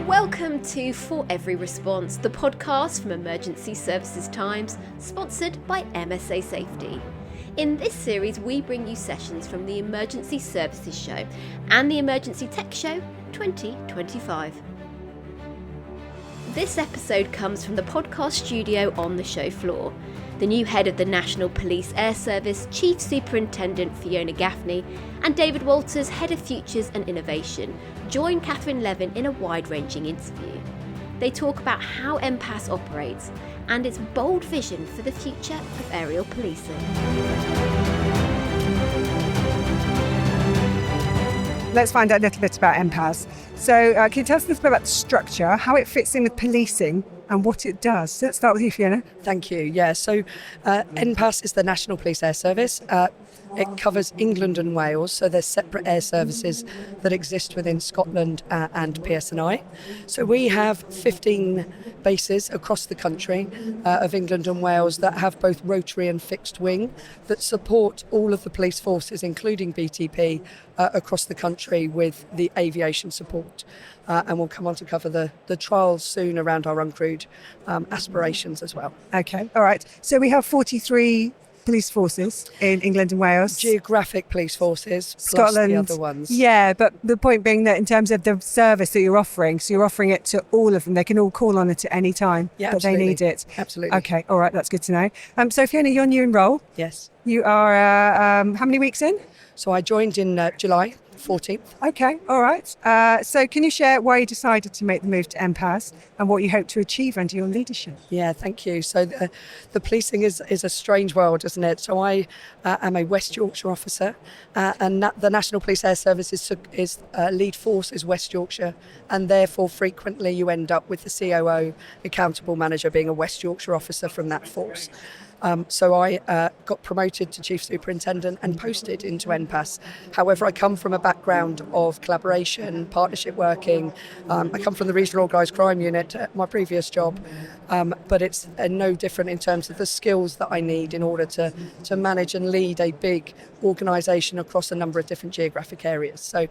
Welcome to For Every Response, the podcast from Emergency Services Times, sponsored by MSA Safety. In this series, we bring you sessions from the Emergency Services Show and the Emergency Tech Show 2025. This episode comes from the podcast studio on the show floor. The new head of the National Police Air Service, Chief Superintendent Fiona Gaffney, and David Walters, Head of Futures and Innovation, join Catherine Levin in a wide-ranging interview. They talk about how NPAS operates and its bold vision for the future of aerial policing. Let's find out a little bit about NPAS. So can you tell us a little bit about the structure, how it fits in with policing and what it does? So let's start with you, Fiona. Thank you. Yeah, so NPAS is the National Police Air Service. It covers England and Wales, so there's separate air services that exist within Scotland and PSNI. So we have 15 bases across the country of England and Wales that have both rotary and fixed wing that support all of the police forces, including BTP, across the country with the aviation support. And we'll come on to cover the trials soon around our uncrewed aspirations as well. Okay, all right. So we have 43 police forces in England and Wales. Geographic police forces, plus Scotland, the other ones. Yeah, but the point being that in terms of the service that you're offering, so you're offering it to all of them. They can all call on it at any time that they need it. Absolutely. Okay, all right, that's good to know. So Fiona, you're new in role. Yes. You are, how many weeks in? So I joined in July 14th. Okay, all right. So can you share why you decided to make the move to NPAS and what you hope to achieve under your leadership? Yeah, thank you. So the policing is a strange world, isn't it? So I am a West Yorkshire officer and the National Police Air Service is lead force is West Yorkshire, and therefore frequently you end up with the COO, accountable manager, being a West Yorkshire officer from that force. So I got promoted to Chief Superintendent and posted into NPAS. However, I come from a background of collaboration, partnership working. I come from the Regional Organised Crime Unit at my previous job, but it's no different in terms of the skills that I need in order to manage and lead a big organisation across a number of different geographic areas. So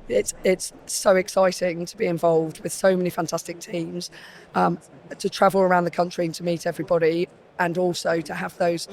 it's so exciting to be involved with so many fantastic teams, to travel around the country and to meet everybody, and also to have those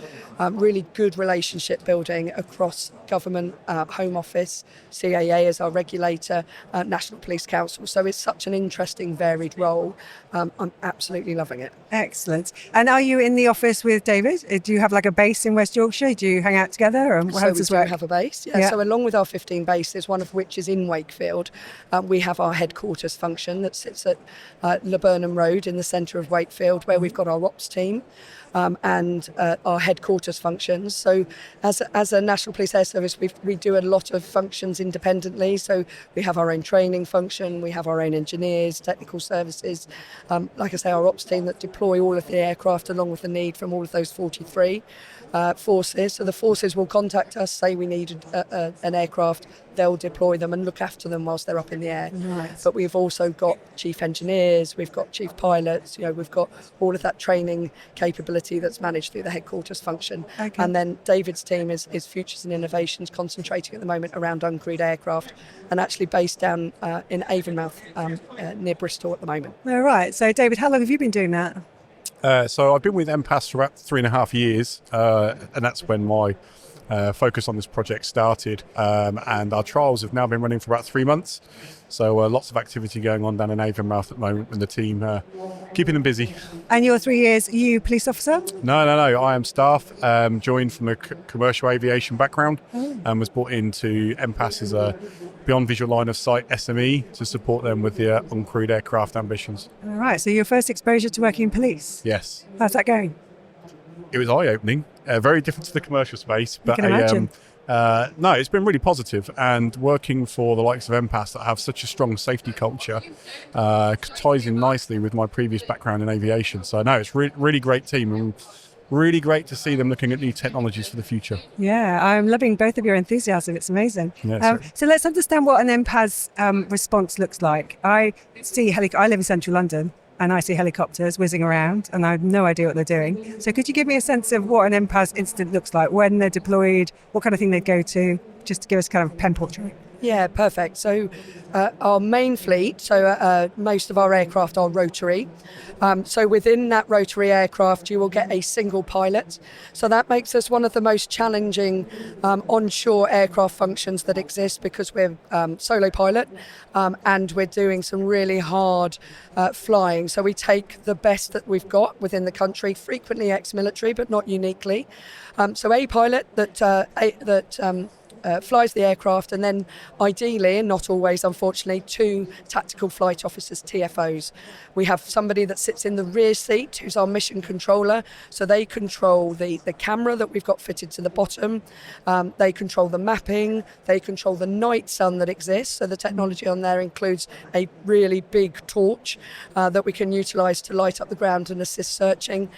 really good relationship building across government, Home Office, CAA as our regulator, National Police Council. So it's such an interesting, varied role. I'm absolutely loving it. Excellent. And are you in the office with David? Do you have like a base in West Yorkshire? Do you hang out together? Or how does this work? We have a base, yeah. So along with our 15 bases, one of which is in Wakefield, we have our headquarters function that sits at Laburnham Road in the centre of Wakefield, where we've got our ops team. And our headquarters functions. So as a National Police Air Service, we do a lot of functions independently. So we have our own training function, we have our own engineers, technical services, like I say, our ops team that deploy all of the aircraft along with the need from all of those 43 forces. So the forces will contact us, say we need an aircraft, they'll deploy them and look after them whilst they're up in the air. Right. But we've also got chief engineers, we've got chief pilots, we've got all of that training capability that's managed through the headquarters function. Okay. And then David's team is Futures and Innovations, concentrating at the moment around uncrewed aircraft and actually based down in Avonmouth near Bristol at the moment. All right. So David, how long have you been doing that? So I've been with NPAS for about 3.5 years, and that's when my focus on this project started. And our trials have now been running for about 3 months. So lots of activity going on down in Avonmouth at the moment with the team, keeping them busy. And your 3 years, are you police officer? No. I am staff, joined from a commercial aviation background and was brought into NPAS as a beyond visual line of sight SME to support them with their uncrewed aircraft ambitions. All right. So your first exposure to working in police? Yes. How's that going? It was eye-opening, very different to the commercial space. But can imagine. No, it's been really positive, and working for the likes of NPAS that have such a strong safety culture ties in nicely with my previous background in aviation. So no, it's really great team, and really great to see them looking at new technologies for the future. Yeah, I'm loving both of your enthusiasm. It's amazing. Yeah, so let's understand what an NPAS response looks like. I live in central London, and I see helicopters whizzing around, and I have no idea what they're doing. So could you give me a sense of what an NPAS incident looks like, when they're deployed, what kind of thing they go to, just to give us kind of pen portrait? Yeah, perfect. So our main fleet, most of our aircraft are rotary. So within that rotary aircraft, you will get a single pilot. So that makes us one of the most challenging onshore aircraft functions that exist, because we're solo pilot and we're doing some really hard flying. So we take the best that we've got within the country, frequently ex-military, but not uniquely. So a pilot that flies the aircraft, and then ideally, and not always unfortunately, 2 tactical flight officers, TFOs. We have somebody that sits in the rear seat who's our mission controller, so they control the camera that we've got fitted to the bottom, they control the mapping, they control the night sun that exists, so the technology on there includes a really big torch that we can utilise to light up the ground and assist searching,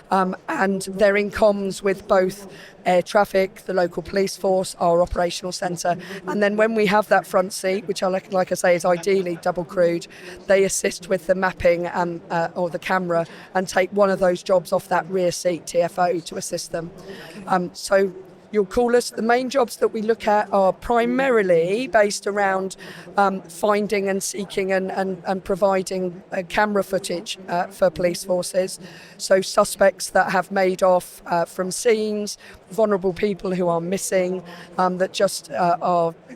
and they're in comms with both air traffic, the local police force, our operational centre, and then when we have that front seat, which like I say is ideally double crewed, they assist with the mapping and or the camera, and take one of those jobs off that rear seat TFO to assist them. So you'll call us. The main jobs that we look at are primarily based around finding and seeking and providing camera footage for police forces. So suspects that have made off from scenes, vulnerable people who are missing, that just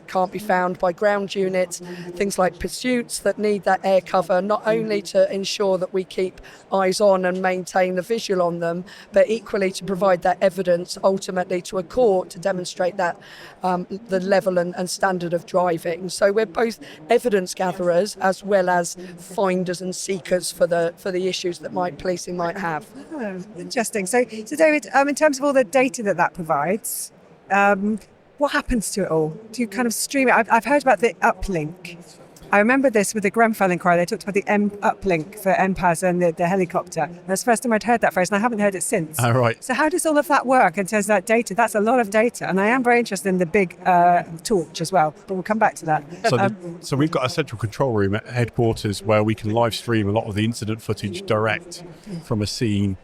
can't be found by ground units, things like pursuits that need that air cover, not only to ensure that we keep eyes on and maintain the visual on them, but equally to provide that evidence ultimately to a court to demonstrate that the level and standard of driving. So we're both evidence gatherers as well as finders and seekers for the issues that policing might have. Oh, interesting. So David, in terms of all the data that provides, what happens to it all? Do you kind of stream it? I've heard about the uplink. I remember this with the Grenfell inquiry. They talked about the uplink for NPAS and the helicopter. That's the first time I'd heard that phrase, and I haven't heard it since. Oh, right. So how does all of that work in terms of that data? That's a lot of data, and I am very interested in the big torch as well, but we'll come back to that. So we've got a central control room at headquarters where we can live stream a lot of the incident footage direct from a scene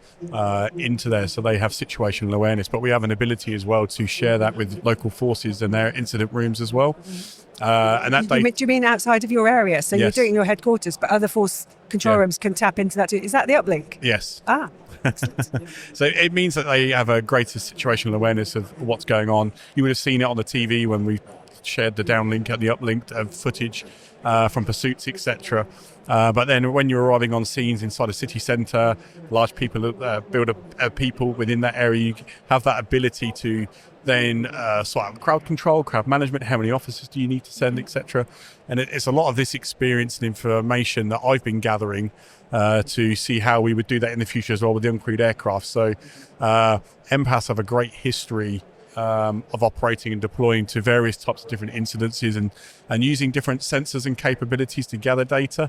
into there, so they have situational awareness, but we have an ability as well to share that with local forces and their incident rooms as well. And that Do you mean outside of your area? So Yes. You're doing it in your headquarters, but other force control rooms can tap into that too. Is that the uplink? Yes. Ah. So it means that they have a greater situational awareness of what's going on. You would have seen it on the TV when we shared the downlink and the uplink of footage from pursuits, etc. But then when you're arriving on scenes inside a city centre, large people build a people within that area, you have that ability to then sort out crowd control, crowd management, how many officers do you need to send, etc. And it's a lot of this experience and information that I've been gathering to see how we would do that in the future as well with the uncrewed aircraft. So NPAS have a great history of operating and deploying to various types of different incidences and using different sensors and capabilities to gather data.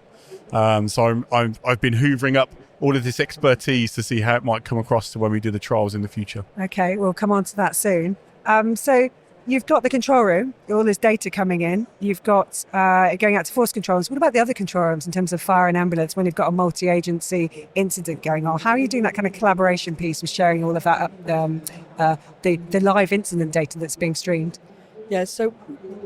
So I've been hoovering up all of this expertise to see how it might come across to when we do the trials in the future. Okay, we'll come on to that soon. So you've got the control room, all this data coming in. You've got going out to force controls. What about the other control rooms in terms of fire and ambulance when you've got a multi-agency incident going on? How are you doing that kind of collaboration piece with sharing all of that, the live incident data that's being streamed? Yeah, so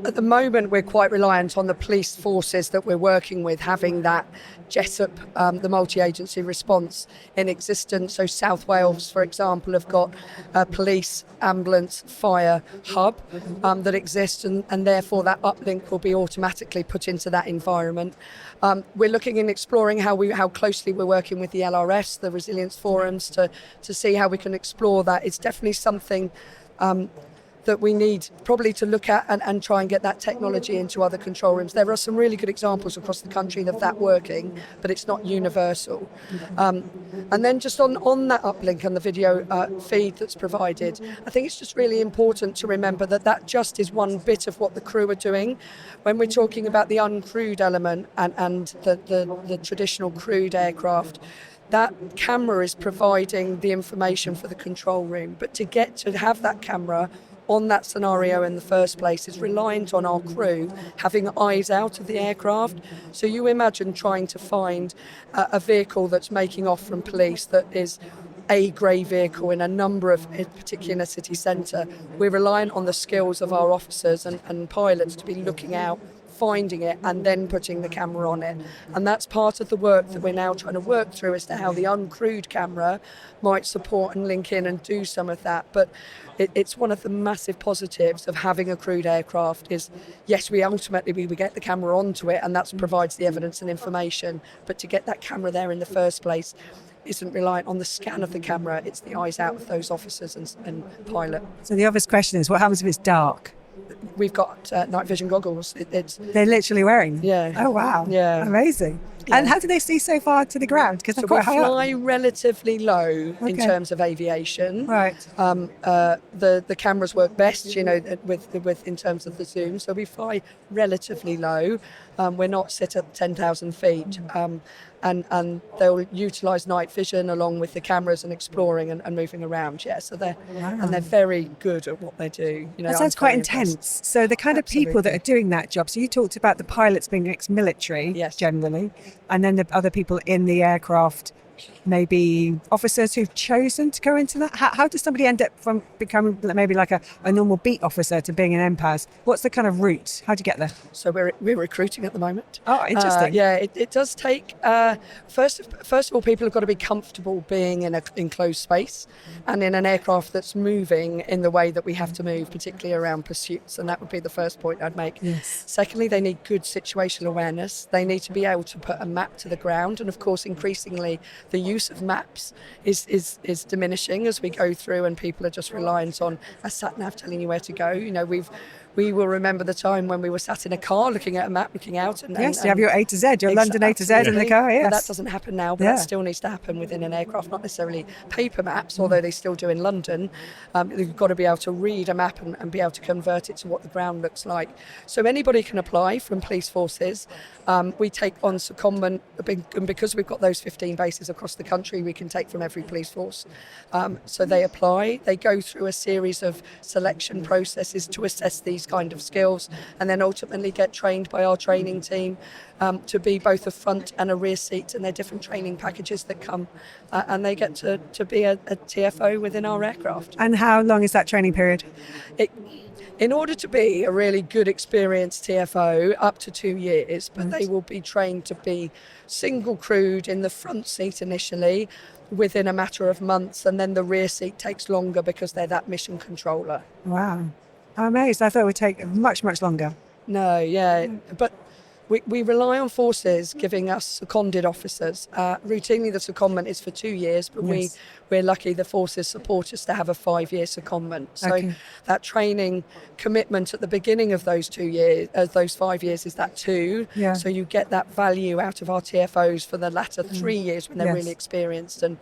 at the moment we're quite reliant on the police forces that we're working with having that JESUP, the multi-agency response in existence. So South Wales, for example, have got a police, ambulance, fire hub that exists, and therefore that uplink will be automatically put into that environment. We're looking and exploring how closely we're working with the LRS, the resilience forums, to see how we can explore that. It's definitely something that we need probably to look at and try and get that technology into other control rooms. There are some really good examples across the country of that working, but it's not universal. And then just on that uplink and the video feed that's provided, I think it's just really important to remember that just is one bit of what the crew are doing. When we're talking about the uncrewed element and the traditional crewed aircraft, that camera is providing the information for the control room. But to have that camera on that scenario in the first place is reliant on our crew having eyes out of the aircraft. So you imagine trying to find a vehicle that's making off from police that is a grey vehicle in a number of, particularly in a city centre, we're reliant on the skills of our officers and pilots to be looking out, finding it and then putting the camera on it. And that's part of the work that we're now trying to work through as to how the uncrewed camera might support and link in and do some of that. But it's one of the massive positives of having a crewed aircraft is, yes, we get the camera onto it and that provides the evidence and information, but to get that camera there in the first place isn't reliant on the scan of the camera, it's the eyes out of those officers and pilot. So the obvious question is, what happens if it's dark? We've got night vision goggles. They're literally wearing? Yeah. Oh, wow. Yeah. Amazing. Yeah. And how do they see so far to the ground? Because they're So quite we high up. fly relatively low in Okay. terms of aviation. Right. The cameras work best, with in terms of the zoom. So we fly relatively low. We're not sit at 10,000 feet. And they'll utilise night vision along with the cameras and exploring and moving around. Yeah, so they're very good at what they do. That sounds quite intense. So the kind of people that are doing that job. So you talked about the pilots being ex-military, Yes. generally, and then the other people in the aircraft, maybe officers who've chosen to go into that. How does somebody end up from becoming maybe like a normal beat officer to being an NPAS? What's the kind of route? How do you get there? So we're recruiting at the moment. Oh, interesting. It does take. First of all, people have got to be comfortable being in an enclosed space and in an aircraft that's moving in the way that we have to move, particularly around pursuits. And that would be the first point I'd make. Yes. Secondly, they need good situational awareness. They need to be able to put a map to the ground, and of course, increasingly, the use of maps is diminishing as we go through, and people are just reliant on a sat nav telling you where to go. We will remember the time when we were sat in a car looking at a map, looking out. And You have your A to Z, your London A to Z in the car, yes. But that doesn't happen now, but that still needs to happen within an aircraft, not necessarily paper maps, although they still do in London. You've got to be able to read a map and be able to convert it to what the ground looks like. So anybody can apply from police forces. We take on secondment, and because we've got those 15 bases across the country, we can take from every police force. So they apply, they go through a series of selection processes to assess these kind of skills, and then ultimately get trained by our training team to be both a front and a rear seat, and they're different training packages that come, and they get to be a TFO within our aircraft. And how long is that training period? In order to be a really good experienced TFO, up to 2 years, but they will be trained to be single crewed in the front seat initially within a matter of months, and then the rear seat takes longer because they're that mission controller. Wow. I'm amazed. I thought it would take much, much longer. No, yeah, but we rely on forces giving us seconded officers. Routinely, the secondment is for 2 years, but Yes. we're lucky the forces support us to have a 5-year secondment. So that training commitment at the beginning of those 2 years, those 5 years, is that 2. Yeah. So you get that value out of our TFOs for the latter 3 years when they're Yes. really experienced and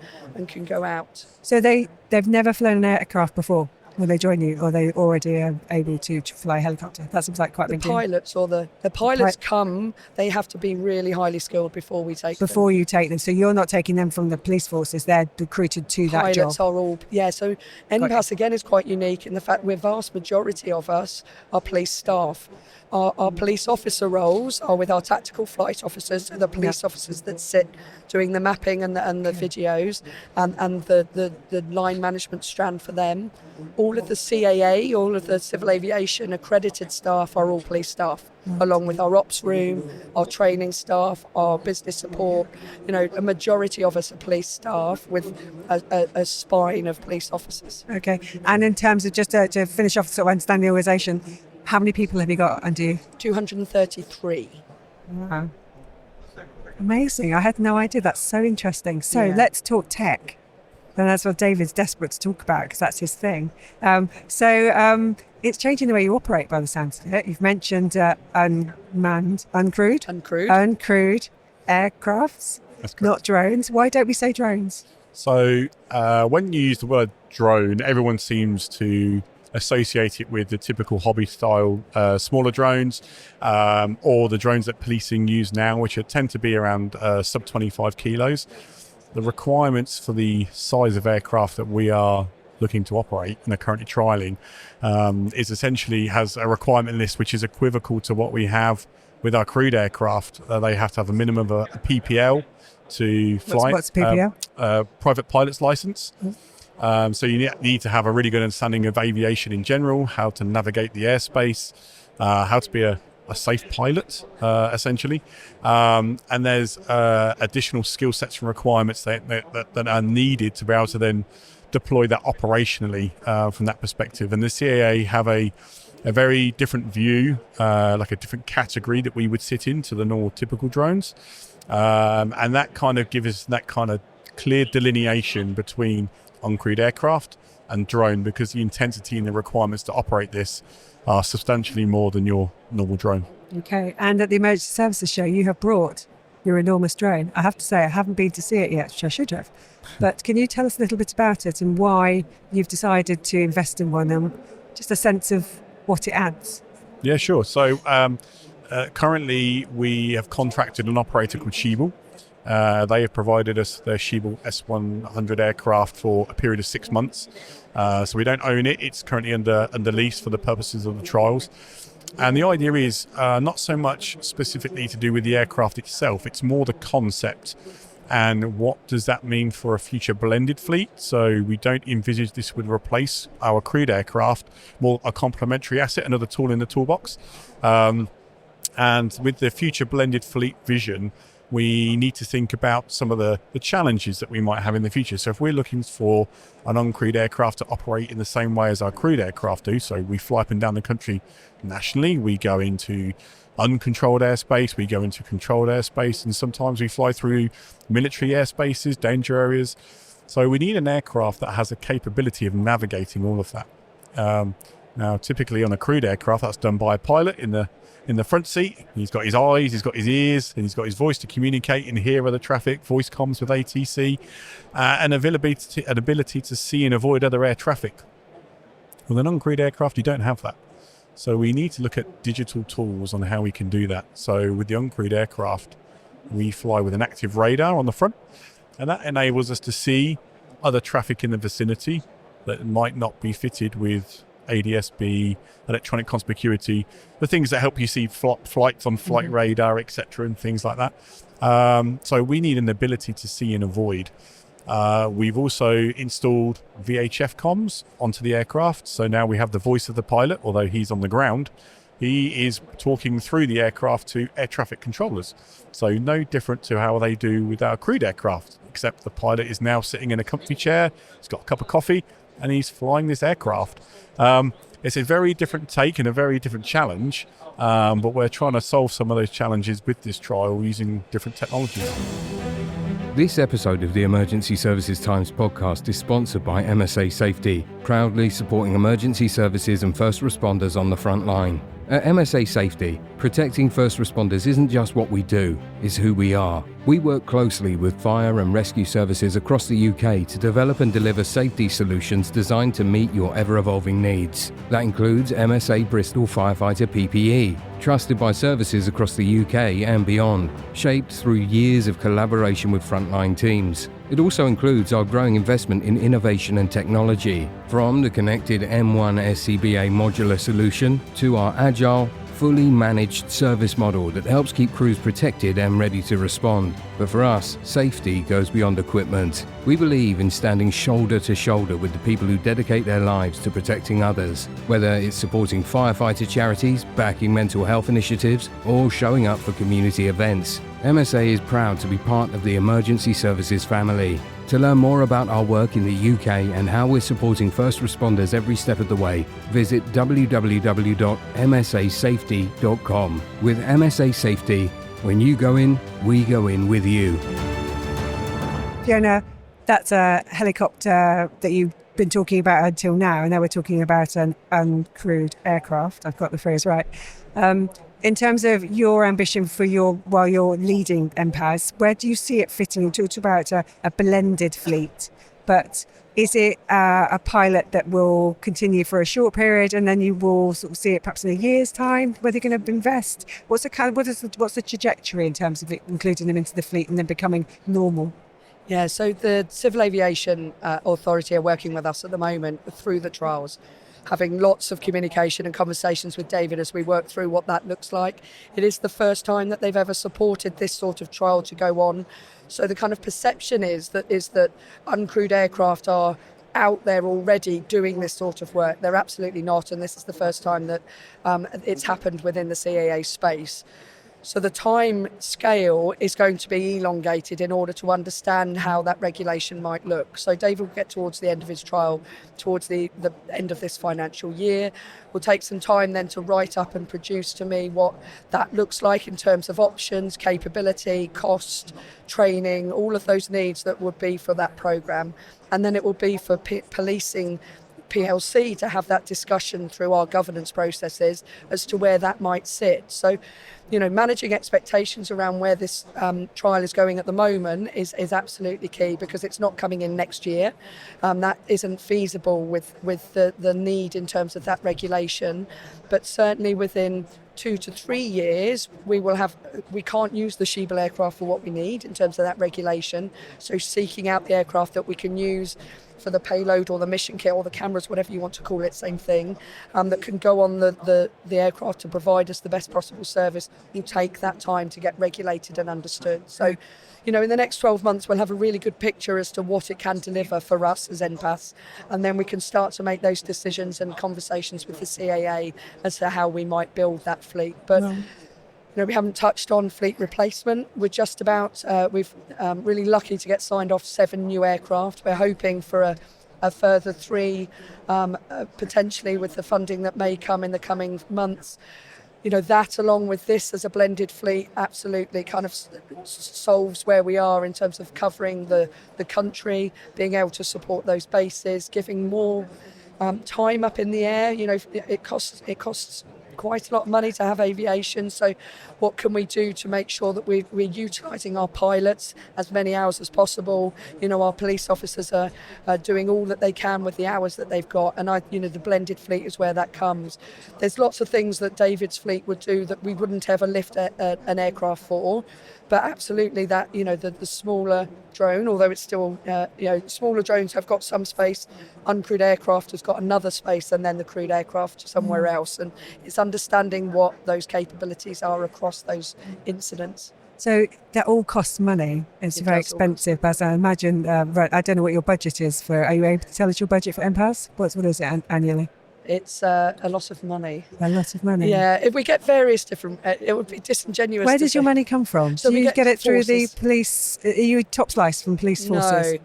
can go out. So they've never flown an aircraft before? Will they join you, or are they already able to fly a helicopter? That seems like quite a The big deal. pilots or the pilots come, they have to be really highly skilled before we take them. Before you take them. So you're not taking them from the police forces, they're recruited to that job. Pilots are all, so NPAS again is quite unique in the fact the vast majority of us are police staff. Our police officer roles are with our tactical flight officers, so the police officers that sit doing the mapping and the videos, and the line management strand for them. All of the CAA, all of the civil aviation accredited staff are all police staff, along with our ops room, our training staff, our business support. A majority of us are police staff with a spine of police officers. Okay. And in terms of just to finish off, sort of understand the organisation, how many people have you got under you? 233. Wow. Amazing. I had no idea. That's so interesting. So let's talk tech. And that's what David's desperate to talk about, because that's his thing. It's changing the way you operate by the sounds of it. You've mentioned uncrewed aircrafts, That's correct. not drones. Why don't we say drones? So when you use the word drone, everyone seems to associate it with the typical hobby style smaller drones, or the drones that policing use now, which tend to be around sub 25 kilos. The requirements for the size of aircraft that we are looking to operate and are currently trialling is essentially has a requirement list which is equivocal to what we have with our crewed aircraft. They have to have a minimum of a PPL to fly. What's PPL? Private pilot's license. So you need to have a really good understanding of aviation in general, how to navigate the airspace, how to be a safe pilot, essentially. And there's additional skill sets and requirements that are needed to be able to then deploy that operationally from that perspective. And the CAA have a very different view, like a different category that we would sit in to the normal typical drones. And that kind of gives us that kind of clear delineation between uncrewed aircraft and drone, because the intensity and the requirements to operate this are substantially more than your normal drone. Okay, and at the Emergency Services Show, you have brought your enormous drone. I have to say, I haven't been to see it yet, which I should have. But can you tell us a little bit about it and why you've decided to invest in one, and just a sense of what it adds? Yeah, sure. So currently we have contracted an operator called Schiebel. They have provided us their Schiebel S100 aircraft for a period of 6 months. So we don't own it. It's currently under lease for the purposes of the trials. And the idea is not so much specifically to do with the aircraft itself. It's more the concept and what does that mean for a future blended fleet. So we don't envisage this would replace our crewed aircraft, more a complementary asset, another tool in the toolbox. And with the future blended fleet vision, we need to think about some of the challenges that we might have in the future. So if we're looking for an uncrewed aircraft to operate in the same way as our crewed aircraft do, so we fly up and down the country nationally, we go into uncontrolled airspace, we go into controlled airspace, and sometimes we fly through military airspaces, danger areas. So we need an aircraft that has a capability of navigating all of that. Now, typically on a crewed aircraft, that's done by a pilot in the front seat. He's got his eyes, he's got his ears, and he's got his voice to communicate and hear other traffic, voice comms with ATC, and an ability to see and avoid other air traffic. With an uncrewed aircraft, you don't have that. So we need to look at digital tools on how we can do that. So with the uncrewed aircraft, we fly with an active radar on the front, and that enables us to see other traffic in the vicinity that might not be fitted with ADS-B, electronic conspicuity, the things that help you see flights on flight radar, etc., and things like that. So we need an ability to see and avoid. We've also installed VHF comms onto the aircraft. So now we have the voice of the pilot, although he's on the ground. He is talking through the aircraft to air traffic controllers. So no different to how they do with our crewed aircraft, except the pilot is now sitting in a comfy chair, he's got a cup of coffee, and he's flying this aircraft. It's a very different take and a very different challenge, but we're trying to solve some of those challenges with this trial using different technologies. This episode of the Emergency Services Times podcast is sponsored by MSA Safety, proudly supporting emergency services and first responders on the front line. At MSA Safety, protecting first responders isn't just what we do, it's who we are. We work closely with fire and rescue services across the UK to develop and deliver safety solutions designed to meet your ever-evolving needs. That includes MSA Bristol Firefighter PPE, trusted by services across the UK and beyond, shaped through years of collaboration with frontline teams. It also includes our growing investment in innovation and technology, from the connected M1 SCBA modular solution to our agile, fully managed service model that helps keep crews protected and ready to respond. But for us, safety goes beyond equipment. We believe in standing shoulder to shoulder with the people who dedicate their lives to protecting others, whether it's supporting firefighter charities, backing mental health initiatives, or showing up for community events. MSA is proud to be part of the Emergency Services family. To learn more about our work in the UK and how we're supporting first responders every step of the way, visit www.msasafety.com. With MSA Safety, when you go in, we go in with you. Fiona, that's a helicopter that you've been talking about until now, and now we're talking about an uncrewed aircraft. I've got the phrase right. In terms of your ambition for while you're leading NPAS, where do you see it fitting? You talked about a blended fleet, but is it a pilot that will continue for a short period and then you will sort of see it perhaps in a year's time where they're going to invest? What's the trajectory in terms of it, including them into the fleet and then becoming normal? Yeah, so the Civil Aviation Authority are working with us at the moment through the trials. having lots of communication and conversations with David as we work through what that looks like. It is the first time that they've ever supported this sort of trial to go on. So the kind of perception is that uncrewed aircraft are out there already doing this sort of work. They're absolutely not, and this is the first time that it's happened within the CAA space. So the time scale is going to be elongated in order to understand how that regulation might look. So David will get towards the end of his trial, towards the end of this financial year. Will take some time then to write up and produce to me what that looks like in terms of options, capability, cost, training, all of those needs that would be for that programme. And then it will be for policing PLC to have that discussion through our governance processes as to where that might sit. So, managing expectations around where this trial is going at the moment is absolutely key, because it's not coming in next year. That isn't feasible with the need in terms of that regulation. But certainly within 2 to 3 years, we can't use the Schiebel aircraft for what we need in terms of that regulation. So seeking out the aircraft that we can use for the payload or the mission kit or the cameras, whatever you want to call it, same thing, that can go on the aircraft to provide us the best possible service, will take that time to get regulated and understood. So, in the next 12 months, we'll have a really good picture as to what it can deliver for us as NPAS, and then we can start to make those decisions and conversations with the CAA as to how we might build that fleet. But we haven't touched on fleet replacement. We're just about, we've really lucky to get signed off 7 new aircraft. We're hoping for a further 3, potentially with the funding that may come in the coming months. That along with this as a blended fleet absolutely kind of solves where we are in terms of covering the country, being able to support those bases, giving more time up in the air. It costs quite a lot of money to have aviation, so what can we do to make sure that we're utilising our pilots as many hours as possible? Our police officers are doing all that they can with the hours that they've got, and the blended fleet is where that comes. There's lots of things that David's fleet would do that we wouldn't ever lift an aircraft for, but absolutely that the smaller drone, although it's still smaller drones have got some space, uncrewed aircraft has got another space, and then the crewed aircraft somewhere else, and it's understanding what those capabilities are across those incidents. So that all costs money. It's very expensive, but I imagine, I don't know what your budget is for. Are you able to tell us your budget for NPAS? What is it annually? It's a lot of money. A lot of money. Yeah, if we get various different, it would be disingenuous. Where does your money come from? So do you get it through forces. the police? Are you top slice from police forces?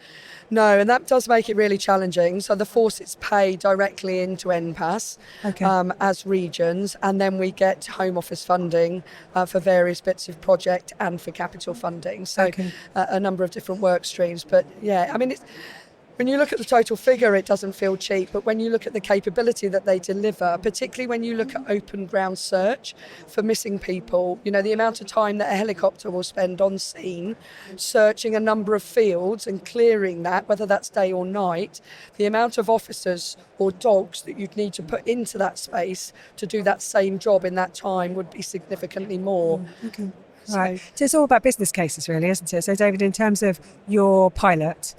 No, and that does make it really challenging. So the forces pay directly into NPAS as regions, and then we get Home Office funding for various bits of project and for capital funding. So a number of different work streams. But when you look at the total figure, it doesn't feel cheap, but when you look at the capability that they deliver, particularly when you look at open ground search for missing people, the amount of time that a helicopter will spend on scene searching a number of fields and clearing that, whether that's day or night, the amount of officers or dogs that you'd need to put into that space to do that same job in that time would be significantly more. Okay. Right. So it's all about business cases, really, isn't it? So, David, in terms of your pilot,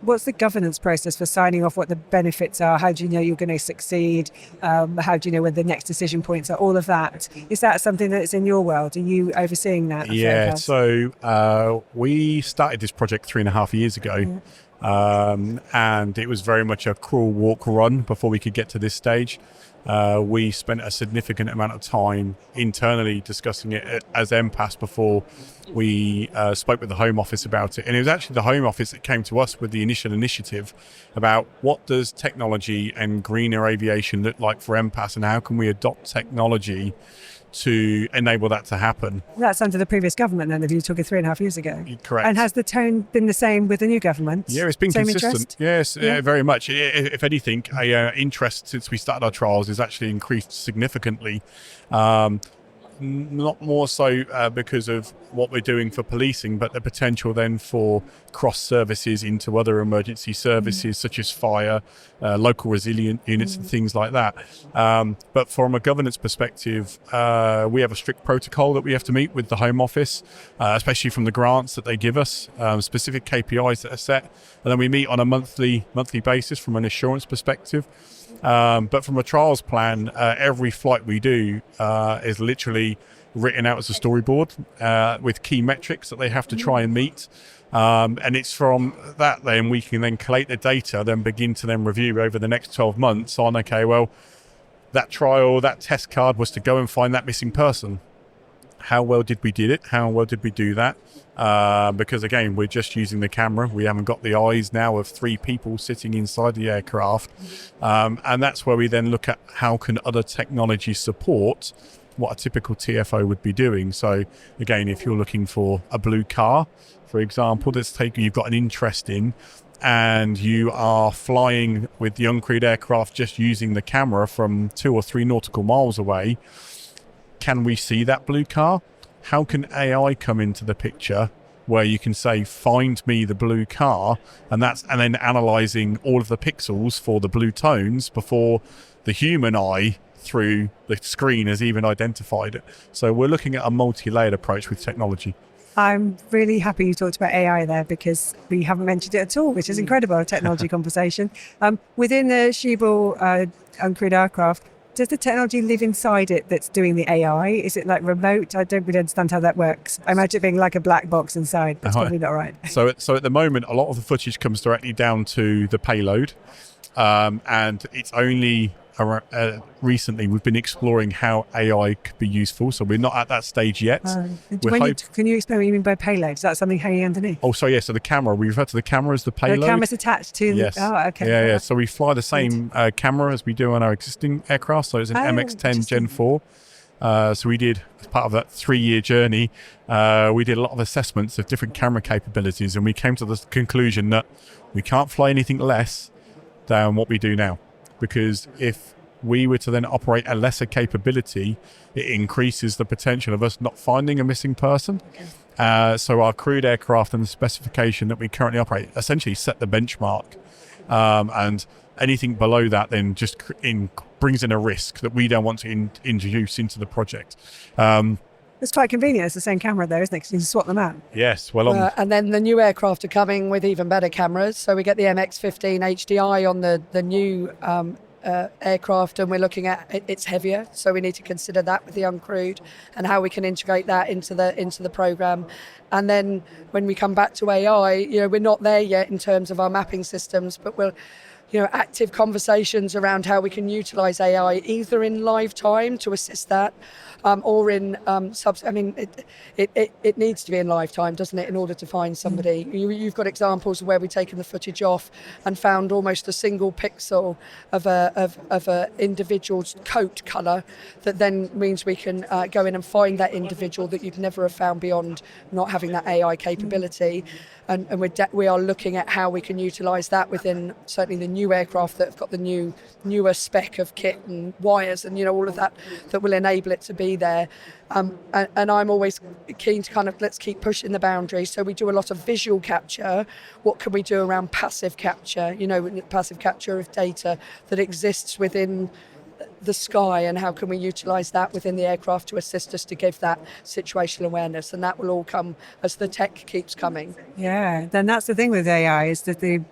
what's the governance process for signing off what the benefits are? How do you know you're going to succeed? How do you know when the next decision points are? All of that. Is that something that's in your world? Are you overseeing that? Yeah, so we started this project 3.5 years ago. And it was very much a crawl, walk, run before we could get to this stage. We spent a significant amount of time internally discussing it as NPAS before we spoke with the Home Office about it. And it was actually the Home Office that came to us with the initial initiative about what does technology and greener aviation look like for NPAS, and how can we adopt technology to enable that to happen. That's under the previous government then, if you took it 3.5 years ago. Correct. And has the tone been the same with the new government? Yeah, it's been same consistent. Interest? Yes, very much. If anything, interest since we started our trials has actually increased significantly. Not more so because of what we're doing for policing, but the potential then for cross services into other emergency services such as fire, local resilient units and things like that. But from a governance perspective, we have a strict protocol that we have to meet with the Home Office, especially from the grants that they give us, specific KPIs that are set, and then we meet on a monthly basis from an assurance perspective. But from a trials plan, every flight we do is literally written out as a storyboard with key metrics that they have to try and meet. And it's from that then we can then collate the data, then begin to then review over the next 12 months on, okay, well, that trial, that test card was to go and find that missing person. How well did we do it? How well did we do that? Because again, we're just using the camera. We haven't got the eyes now of 3 people sitting inside the aircraft. And that's where we then look at how can other technologies support what a typical TFO would be doing. So again, if you're looking for a blue car, for example, you've got an interest in, and you are flying with the uncrewed aircraft just using the camera from 2 or 3 nautical miles away, can we see that blue car? How can AI come into the picture where you can say, find me the blue car, and then analysing all of the pixels for the blue tones before the human eye through the screen has even identified it. So we're looking at a multi-layered approach with technology. I'm really happy you talked about AI there, because we haven't mentioned it at all, which is incredible, a technology conversation. Within the Schiebel uncrewed aircraft, does the technology live inside it that's doing the AI? Is it like remote? I don't really understand how that works. I imagine it being like a black box inside. That's probably not right. So at the moment, a lot of the footage comes directly down to the payload. And it's only recently we've been exploring how AI could be useful. So we're not at that stage yet. Can you explain what you mean by payload? Is that something hanging underneath? Oh, so yeah. So the camera, we refer to the camera as the payload. The camera's attached to yes. Oh, okay. Yeah. So we fly the same camera as we do on our existing aircraft. So it's an MX-10 Gen 4. So we did, as part of that 3-year journey, we did a lot of assessments of different camera capabilities, and we came to the conclusion that we can't fly anything less than what we do now, because if we were to then operate a lesser capability, it increases the potential of us not finding a missing person. So our crewed aircraft and the specification that we currently operate essentially set the benchmark, and anything below that then just brings in a risk that we don't want to introduce into the project. It's quite convenient. It's the same camera though, isn't it? Because you can swap them out. Yes. And then the new aircraft are coming with even better cameras. So we get the MX-15 HDI on the new aircraft, and we're looking at it's heavier. So we need to consider that with the uncrewed and how we can integrate that into the program. And then when we come back to AI, we're not there yet in terms of our mapping systems, but we'll active conversations around how we can utilize AI either in live time to assist that, or in it needs to be in live time, doesn't it, in order to find somebody. You've got examples of where we've taken the footage off and found almost a single pixel of a individual's coat colour that then means we can go in and find that individual that you'd never have found beyond not having that AI capability. And we are looking at how we can utilise that within certainly the new aircraft that have got the newer spec of kit and wires and all of that will enable it to be there. And I'm always keen to kind of let's keep pushing the boundaries. So we do a lot of visual capture. What can we do around passive capture? Passive capture of data that exists within the sky, and how can we utilise that within the aircraft to assist us to give that situational awareness, and that will all come as the tech keeps coming. Yeah, then that's the thing with AI, is that the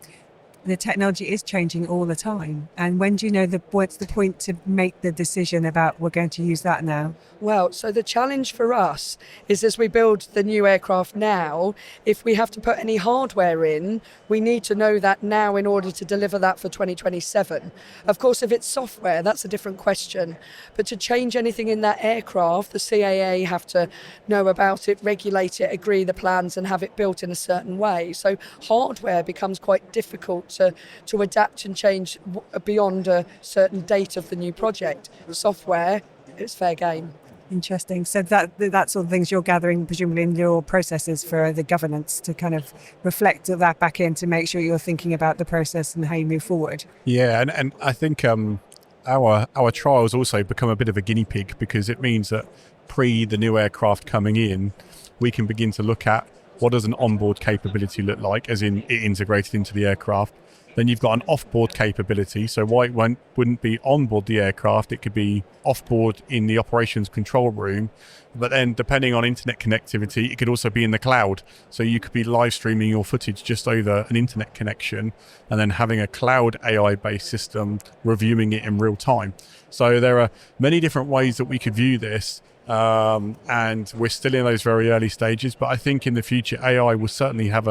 technology is changing all the time. And when do you know what's the point to make the decision about we're going to use that now? Well, so the challenge for us is as we build the new aircraft now, if we have to put any hardware in, we need to know that now in order to deliver that for 2027. Of course, if it's software, that's a different question. But to change anything in that aircraft, the CAA have to know about it, regulate it, agree the plans and have it built in a certain way. So hardware becomes quite difficult to adapt and change beyond a certain date of the new project. Software, it's fair game. Interesting. So that's all the things you're gathering, presumably in your processes for the governance, to kind of reflect that back in to make sure you're thinking about the process and how you move forward. Yeah, and I think our trials also become a bit of a guinea pig, because it means that pre the new aircraft coming in, we can begin to look at what does an onboard capability look like, as in it integrated into the aircraft. Then you've got an off-board capability. So why it wouldn't be on board the aircraft, it could be off-board in the operations control room. But then depending on internet connectivity, it could also be in the cloud. So you could be live streaming your footage just over an internet connection and then having a cloud AI-based system reviewing it in real time. So there are many different ways that we could view this. And we're still in those very early stages, but I think in the future AI will certainly have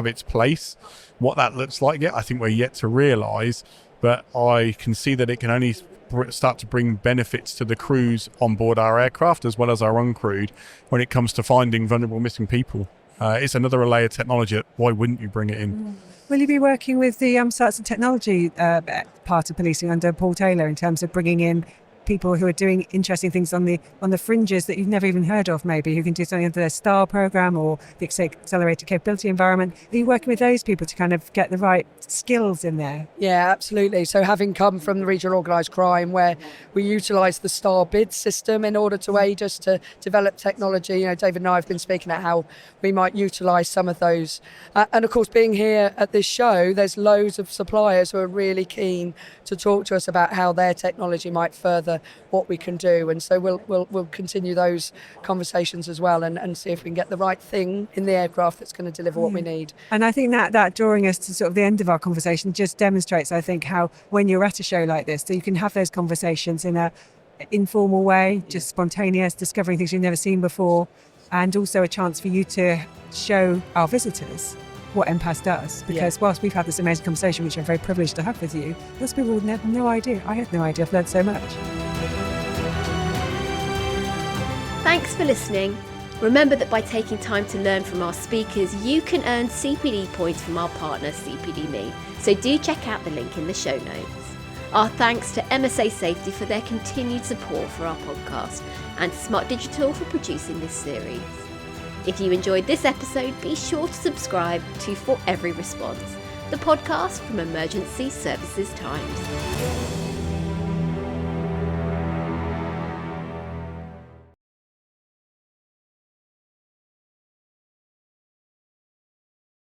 its place. What that looks like, I think we're yet to realise, but I can see that it can only start to bring benefits to the crews on board our aircraft as well as our uncrewed when it comes to finding vulnerable missing people. It's another layer of technology. Why wouldn't you bring it in? Will you be working with the science and technology part of policing under Paul Taylor in terms of bringing in people who are doing interesting things on the fringes that you've never even heard of, maybe, who can do something under their STAR program or the Accelerated Capability Environment? Are you working with those people to kind of get the right skills in there? Yeah, absolutely. So having come from the regional organised crime, where we utilise the STAR bid system in order to aid us to develop technology, David and I have been speaking at how we might utilise some of those. And of course, being here at this show, there's loads of suppliers who are really keen to talk to us about how their technology might further what we can do, and so we'll continue those conversations as well and see if we can get the right thing in the aircraft that's going to deliver what we need. And I think that drawing us to sort of the end of our conversation just demonstrates, I think, how when you're at a show like this, so you can have those conversations in a informal way, just spontaneous, discovering things you've never seen before, and also a chance for you to show our visitors what NPAS does, because whilst we've had this amazing conversation, which I'm very privileged to have with you, most people would have no idea. I had no idea. I've learned so much. Thanks for listening. Remember that by taking time to learn from our speakers, you can earn CPD points from our partner CPD.me. So do check out the link in the show notes. Our thanks to MSA Safety for their continued support for our podcast, and Smart Digital for producing this series. If you enjoyed this episode, be sure to subscribe to For Every Response, the podcast from Emergency Services Times.